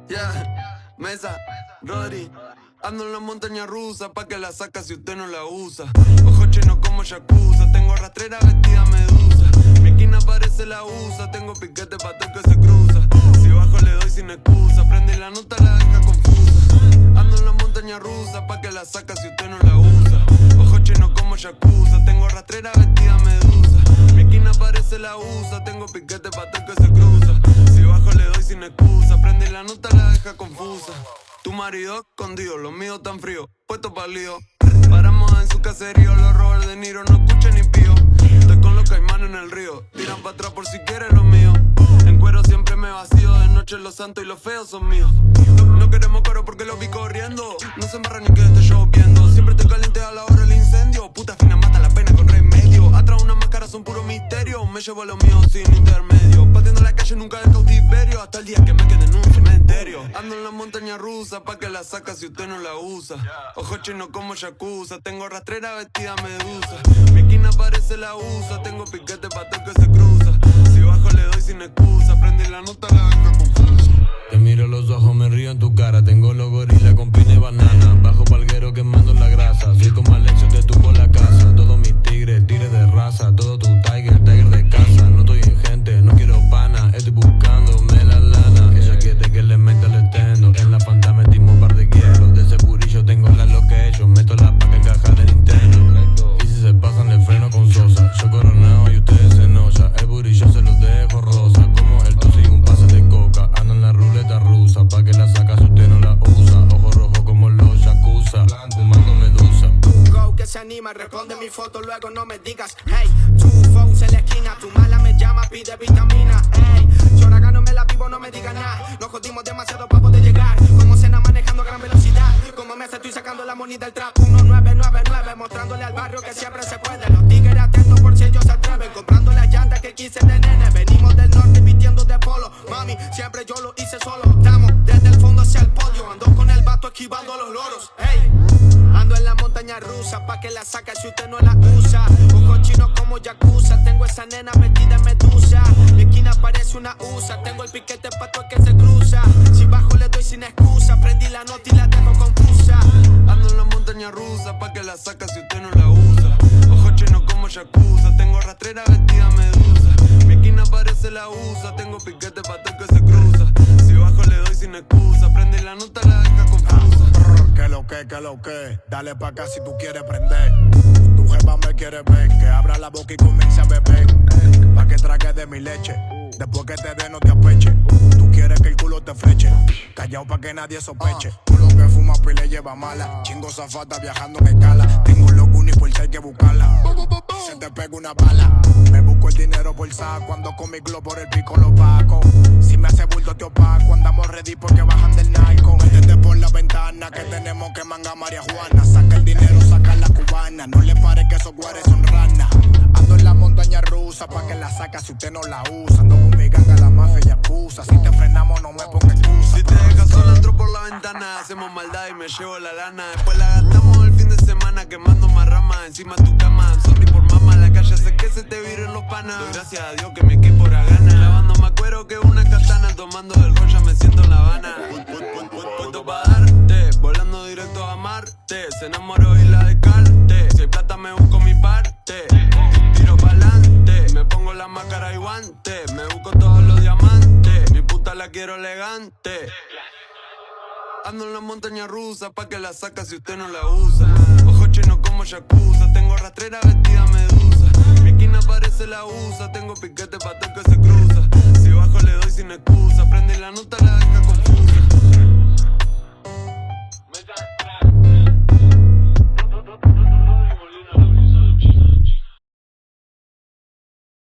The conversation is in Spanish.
Yeah, Mesa, Rodri. Ando en la montaña rusa pa' que la saca si usted no la usa. Ojos chinos como Yakuza, tengo rastrera vestida medusa. Mi esquina parece la usa, tengo piquete pa' todo que se cruza. Si bajo le doy sin excusa, prende la nota la deja confusa. Ando en la montaña rusa pa' que la saca si usted no la usa. Ojos chinos como Yakuza, tengo rastrera vestida medusa. Mi esquina parece la usa, tengo piquete pa' todo que se cruza. Si bajo le doy sin excusa, prende la nota la deja confusa. Tu marido escondido, los míos tan fríos, puesto pa'l lío. Paramos en su caserío, los Robert De Niro no escuchan ni pío. Estoy con los caimanes en el río, tiran pa' atrás por si quieren lo mío. En cuero siempre me vacío, de noche los santos y los feos son míos. No queremos coro porque los vi corriendo, no se embarra ni que esté lloviendo. Siempre estoy caliente a la hora del incendio, puta fina mata la pena con remedio. Atrás una máscara son puro misterio, me llevo a los míos sin intermedio. Pateando la calle nunca de cautiverio, hasta el día que me quede en un cementerio. Ando en la montaña rusa pa' que la saca si usted no la usa. Ojos chinos como Yakuza, tengo rastrera vestida medusa. Mi esquina parece la usa, tengo piquete pa' todo que se cruza. Si bajo le doy sin excusa, prende la nota la deja confusa. Te miro a los ojos, me río en tu cara. Tengo los gorilas con pina y banana. Bajo palguero quemando la grasa. Soy como Alexio, te tumbo la casa. Todos mis tigres de raza. Todo tu tiger de casa. No estoy en gente, no quiero pana. Estoy buscándome la lana. Ella quiere que le meta el estendo. En la pantalla metimos un par de hielos. De ese curillo tengo la location. Meto la paca en caja de Nintendo. Y si se pasan le freno con Sosa. Yo coronado y ustedes se enoja. El burillo se los dejo rosa. Como el tusi y un pase de coca. Ando en la ruleta rusa. Pa' que la saca si usted no la usa. Ojo rojo como los Yakuza. Fumando medusa. Go que se anima, responde mi foto, luego no me digas. Hey, tu foes en la esquina, tu mala me llama, pide vitamina. Hey, yo ahora gano, me la vivo, no me digas nada. Nos jodimos demasiado para poder llegar. Como cena manejando a gran velocidad. Como me estoy sacando la moneda del trap. 1999, mostrándole al barrio que siempre se puede. Los tigres atentos por si ellos se atreven. Comprando las llantas que quise de nene. Venimos del norte vistiendo de polo. Mami, siempre yo lo hice solo. Estamos desde el fondo hacia el podio. Ando con el vato esquivando a los loros. Hey, ando en la montaña rusa pa' que la saca si usted no la usa. Ojos chinos como Yakuza, tengo esa nena metida en medusa. Mi esquina parece una usa, tengo el piquete pa' todo el que se cruza. Si bajo le doy sin excusa, prendí la nota y la dejo confusa. Ando en la montaña rusa pa' que la saca si usted no la usa. Ojos chinos como Yakuza, tengo rastrera vestida medusa. Mi esquina parece la usa, tengo piquete pa' todo el que se cruza. Si bajo le doy sin excusa, prende la nota la deja confusa. Que lo que, dale pa' acá si tú quieres prender. Tu jefa me quiere ver, que abra la boca y comience a beber. Pa' que trague de mi leche, después que te dé no te apeche. Tú quieres que el culo te fleche, callao pa' que nadie sospeche. Culo que fuma pila y lleva mala, chingo zafata viajando en escala. Tengo los goonies por si hay que buscarla. Se te pega una bala, me busco el dinero por saco. Cuando con mi globo por el pico lo paco. Si me hace bulto te opaco, andamos ready porque bajan del narco. Métete por la ventana que tenemos que manga marihuana. Saca el dinero, saca la cubana. No le pare que esos guares son ranas. Ando en la montaña rusa pa' que la saca si usted no la usa. Ando con mi ganga, la mafia y acusa. Si te frenamos no me ponga excusa. Si te dejas solo entro por la ventana. Hacemos maldad y me llevo la lana. Después la gastamos el fin de semana quemando más ramas encima de tu cama. Sorry por mamá, la calle hace que se te viren los panas. Doy gracias a Dios que me quedé por gana. Lavando más cuero que una katana. Tomando del ron ya me siento en La Habana. Puesto pa' darte, volando directo a Marte. Se enamoró y la descarte. Si hay plata me busco mi parte. Tiro pa'lante, me pongo la máscara y guante. Me busco todos los diamantes. Mi puta la quiero elegante. Ando en la montaña rusa pa' que la saca si usted no la usa. Ojos chinos como Yakuza, tengo rastrera vestida medusa. Mi esquina parece la usa, tengo piquete pa' todo